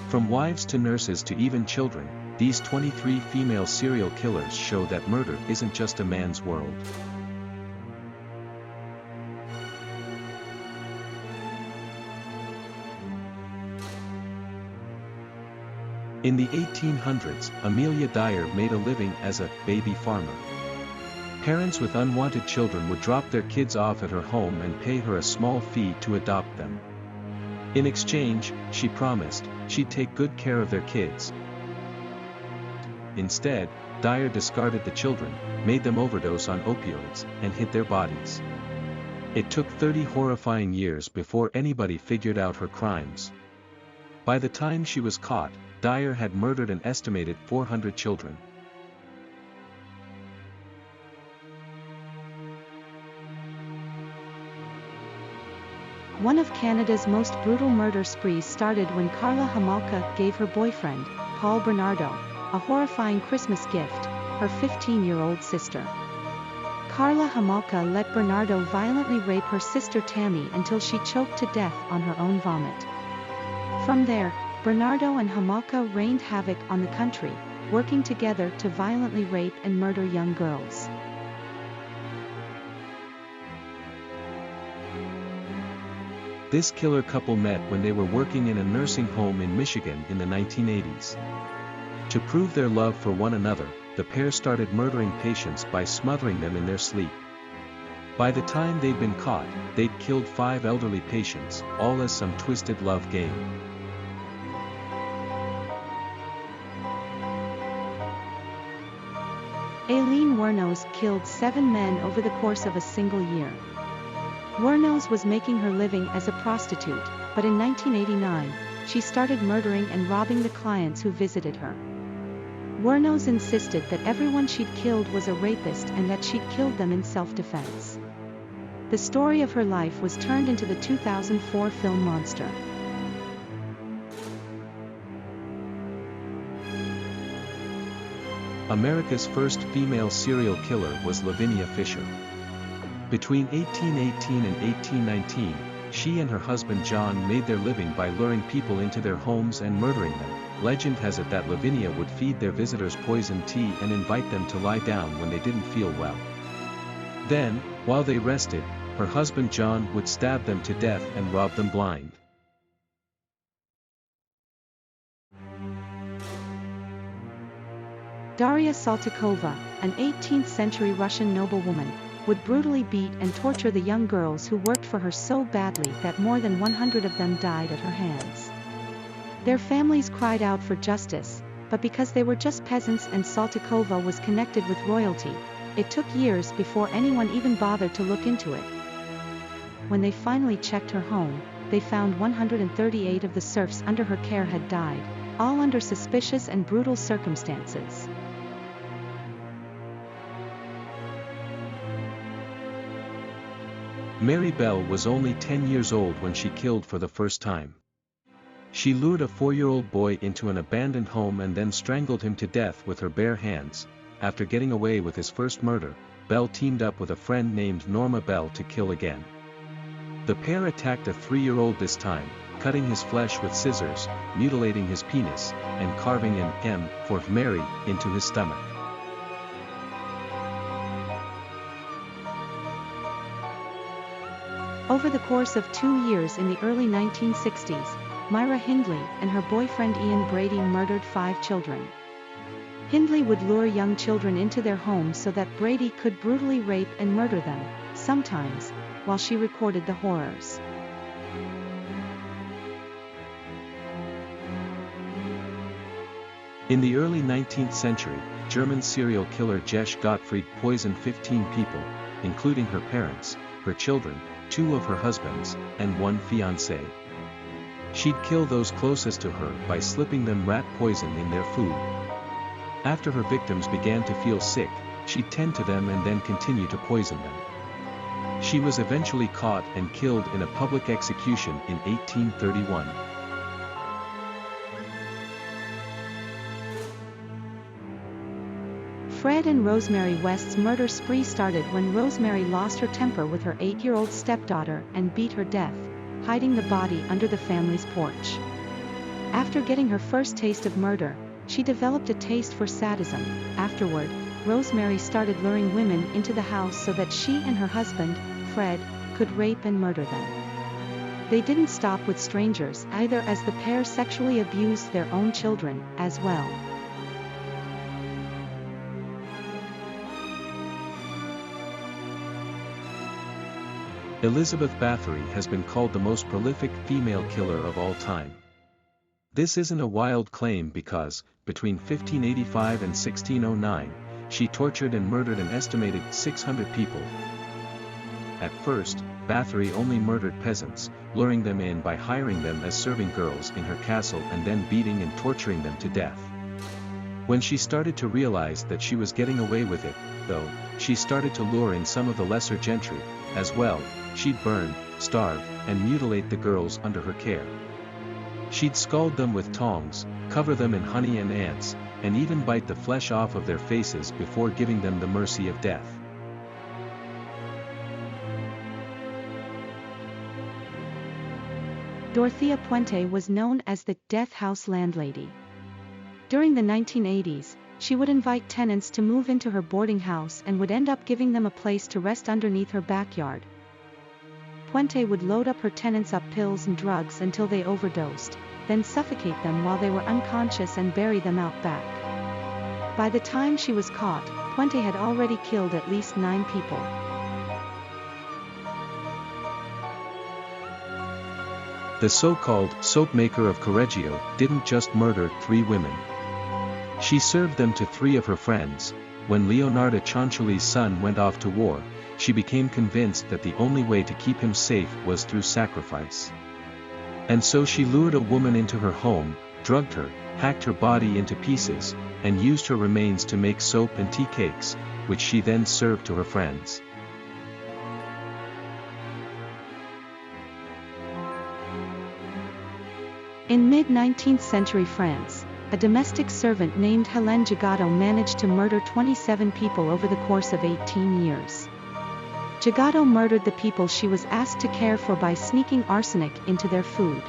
From wives to nurses to even children, these 23 female serial killers show that murder isn't just a man's world. In the 1800s, Amelia Dyer made a living as a baby farmer. Parents with unwanted children would drop their kids off at her home and pay her a small fee to adopt them. In exchange, she promised, she'd take good care of their kids. Instead, Dyer discarded the children, made them overdose on opioids, and hid their bodies. It took 30 horrifying years before anybody figured out her crimes. By the time she was caught, Dyer had murdered an estimated 400 children. One of Canada's most brutal murder sprees started when Carla Homolka gave her boyfriend, Paul Bernardo, a horrifying Christmas gift, her 15-year-old sister. Carla Homolka let Bernardo violently rape her sister Tammy until she choked to death on her own vomit. From there, Bernardo and Homolka rained havoc on the country, working together to violently rape and murder young girls. This killer couple met when they were working in a nursing home in Michigan in the 1980s. To prove their love for one another, the pair started murdering patients by smothering them in their sleep. By the time they'd been caught, they'd killed 5 elderly patients, all as some twisted love game. Aileen Wuornos killed 7 men over the course of a single year. Wuornos was making her living as a prostitute, but in 1989, she started murdering and robbing the clients who visited her. Wuornos insisted that everyone she'd killed was a rapist and that she'd killed them in self-defense. The story of her life was turned into the 2004 film Monster. America's first female serial killer was Lavinia Fisher. Between 1818 and 1819, she and her husband John made their living by luring people into their homes and murdering them. Legend has it that Lavinia would feed their visitors poisoned tea and invite them to lie down when they didn't feel well. Then, while they rested, her husband John would stab them to death and rob them blind. Daria Saltykova, an 18th-century Russian noblewoman, would brutally beat and torture the young girls who worked for her so badly that more than 100 of them died at her hands. Their families cried out for justice, but because they were just peasants and Saltykova was connected with royalty, it took years before anyone even bothered to look into it. When they finally checked her home, they found 138 of the serfs under her care had died, all under suspicious and brutal circumstances. Mary Bell was only 10 years old when she killed for the first time. She lured a 4-year-old boy into an abandoned home and then strangled him to death with her bare hands. After getting away with his first murder, Bell teamed up with a friend named Norma Bell to kill again. The pair attacked a 3-year-old this time, cutting his flesh with scissors, mutilating his penis, and carving an M for Mary into his stomach. Over the course of 2 years in the early 1960s, Myra Hindley and her boyfriend Ian Brady murdered 5 children. Hindley would lure young children into their homes so that Brady could brutally rape and murder them, sometimes, while she recorded the horrors. In the early 19th century, German serial killer Jesch Gottfried poisoned 15 people, including her parents, her children, 2 of her husbands, and 1 fiancé. She'd kill those closest to her by slipping them rat poison in their food. After her victims began to feel sick, she'd tend to them and then continue to poison them. She was eventually caught and killed in a public execution in 1831. Fred and Rosemary West's murder spree started when Rosemary lost her temper with her 8-year-old stepdaughter and beat her death, hiding the body under the family's porch. After getting her first taste of murder, she developed a taste for sadism. Afterward, Rosemary started luring women into the house so that she and her husband, Fred, could rape and murder them. They didn't stop with strangers either, as the pair sexually abused their own children, as well. Elizabeth Bathory has been called the most prolific female killer of all time. This isn't a wild claim because, between 1585 and 1609, she tortured and murdered an estimated 600 people. At first, Bathory only murdered peasants, luring them in by hiring them as serving girls in her castle and then beating and torturing them to death. When she started to realize that she was getting away with it, though, she started to lure in some of the lesser gentry, as well. She'd burn, starve, and mutilate the girls under her care. She'd scald them with tongs, cover them in honey and ants, and even bite the flesh off of their faces before giving them the mercy of death. Dorothea Puente was known as the Death House Landlady. During the 1980s, she would invite tenants to move into her boarding house and would end up giving them a place to rest underneath her backyard. Puente would load up her tenants up pills and drugs until they overdosed, then suffocate them while they were unconscious and bury them out back. By the time she was caught, Puente had already killed at least 9 people. The so-called soap maker of Correggio didn't just murder 3 women. She served them to 3 of her friends. When Leonardo Cianciulli's son went off to war, she became convinced that the only way to keep him safe was through sacrifice. And so she lured a woman into her home, drugged her, hacked her body into pieces, and used her remains to make soap and tea cakes, which she then served to her friends. In mid-19th century France, a domestic servant named Hélène Gigotte managed to murder 27 people over the course of 18 years. Gigotte murdered the people she was asked to care for by sneaking arsenic into their food.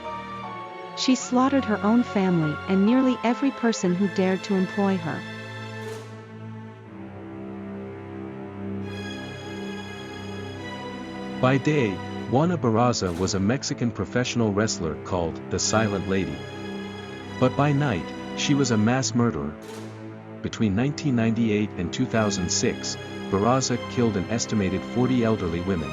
She slaughtered her own family and nearly every person who dared to employ her. By day, Juana Barraza was a Mexican professional wrestler called the Silent Lady. But by night, she was a mass murderer. Between 1998 and 2006, Barraza killed an estimated 40 elderly women.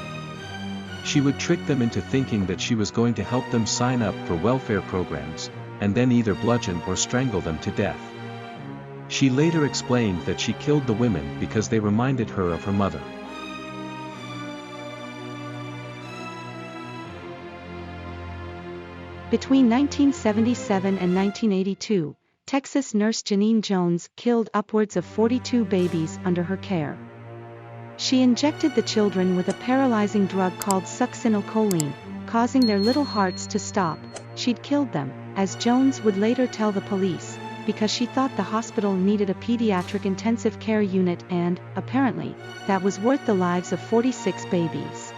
She would trick them into thinking that she was going to help them sign up for welfare programs, and then either bludgeon or strangle them to death. She later explained that she killed the women because they reminded her of her mother. Between 1977 and 1982, Texas nurse Janine Jones killed upwards of 42 babies under her care. She injected the children with a paralyzing drug called succinylcholine, causing their little hearts to stop. She'd killed them, as Jones would later tell the police, because she thought the hospital needed a pediatric intensive care unit and, apparently, that was worth the lives of 46 babies.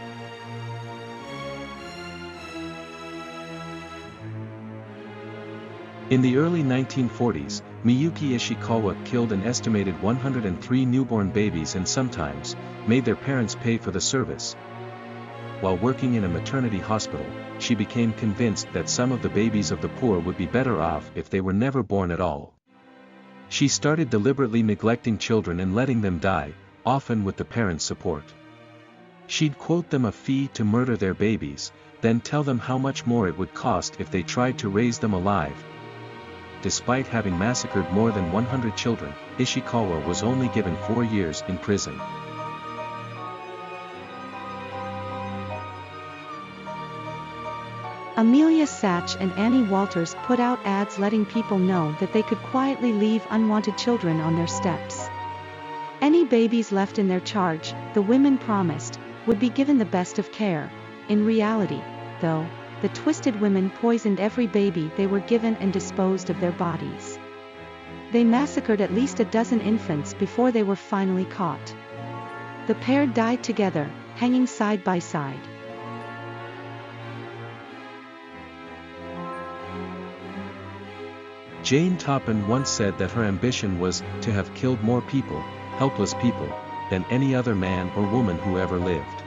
In the early 1940s, Miyuki Ishikawa killed an estimated 103 newborn babies and sometimes made their parents pay for the service. While working in a maternity hospital, she became convinced that some of the babies of the poor would be better off if they were never born at all. She started deliberately neglecting children and letting them die, often with the parents' support. She'd quote them a fee to murder their babies, then tell them how much more it would cost if they tried to raise them alive. Despite having massacred more than 100 children, Ishikawa was only given 4 years in prison. Amelia Sachs and Annie Walters put out ads letting people know that they could quietly leave unwanted children on their steps. Any babies left in their charge, the women promised, would be given the best of care. In reality, though, the twisted women poisoned every baby they were given and disposed of their bodies. They massacred at least a dozen infants before they were finally caught. The pair died together, hanging side by side. Jane Toppin once said that her ambition was to have killed more people, helpless people, than any other man or woman who ever lived.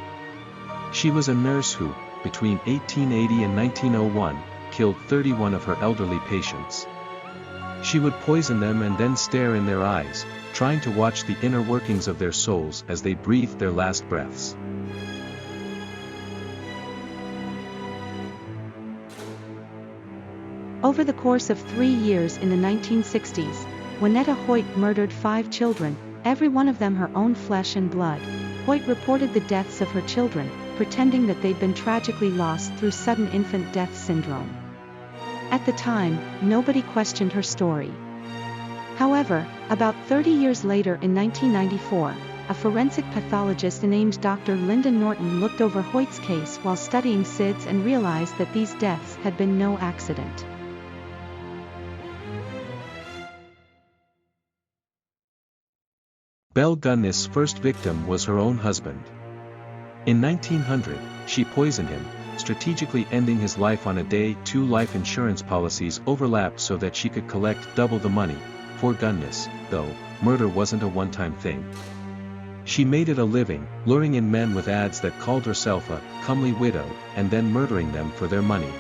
She was a nurse who, between 1880 and 1901, killed 31 of her elderly patients. She would poison them and then stare in their eyes, trying to watch the inner workings of their souls as they breathed their last breaths. Over the course of 3 years in the 1960s, Juanetta Hoyt murdered 5 children, every one of them her own flesh and blood. Hoyt reported the deaths of her children, pretending that they'd been tragically lost through sudden infant death syndrome. At the time, nobody questioned her story. However, about 30 years later in 1994, a forensic pathologist named Dr. Linda Norton looked over Hoyt's case while studying SIDS and realized that these deaths had been no accident. Belle Gunness' first victim was her own husband. In 1900, she poisoned him, strategically ending his life on a day. 2 life insurance policies overlapped so that she could collect double the money. For Gunness, though, murder wasn't a one-time thing. She made it a living, luring in men with ads that called herself a comely widow, and then murdering them for their money.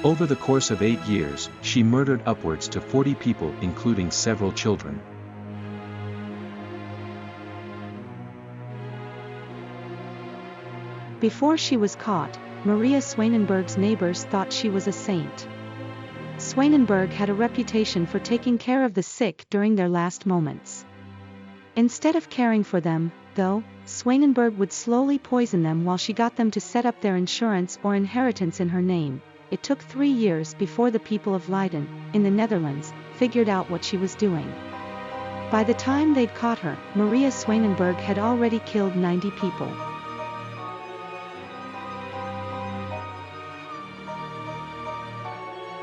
Over the course of 8 years, she murdered upwards to 40 people, including several children. Before she was caught, Maria Swanenberg's neighbors thought she was a saint. Swanenberg had a reputation for taking care of the sick during their last moments. Instead of caring for them, though, Swanenberg would slowly poison them while she got them to set up their insurance or inheritance in her name. It took 3 years before the people of Leiden, in the Netherlands, figured out what she was doing. By the time they'd caught her, Maria Swanenberg had already killed 90 people.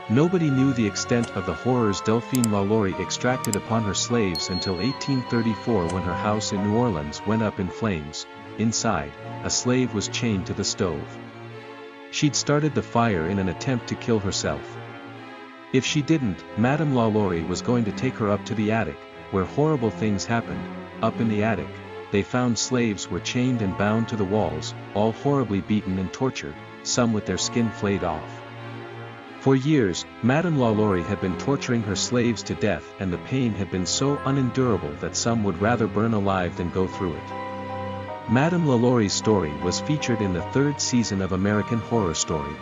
Nobody knew the extent of the horrors Delphine Lalaurie extracted upon her slaves until 1834, when her house in New Orleans went up in flames. Inside, a slave was chained to the stove. She'd started the fire in an attempt to kill herself. If she didn't, Madame Lalaurie was going to take her up to the attic, where horrible things happened. Up in the attic, they found slaves were chained and bound to the walls, all horribly beaten and tortured, some with their skin flayed off. For years, Madame Lalaurie had been torturing her slaves to death, and the pain had been so unendurable that some would rather burn alive than go through it. Madame Lalaurie's story was featured in the 3rd season of American Horror Story.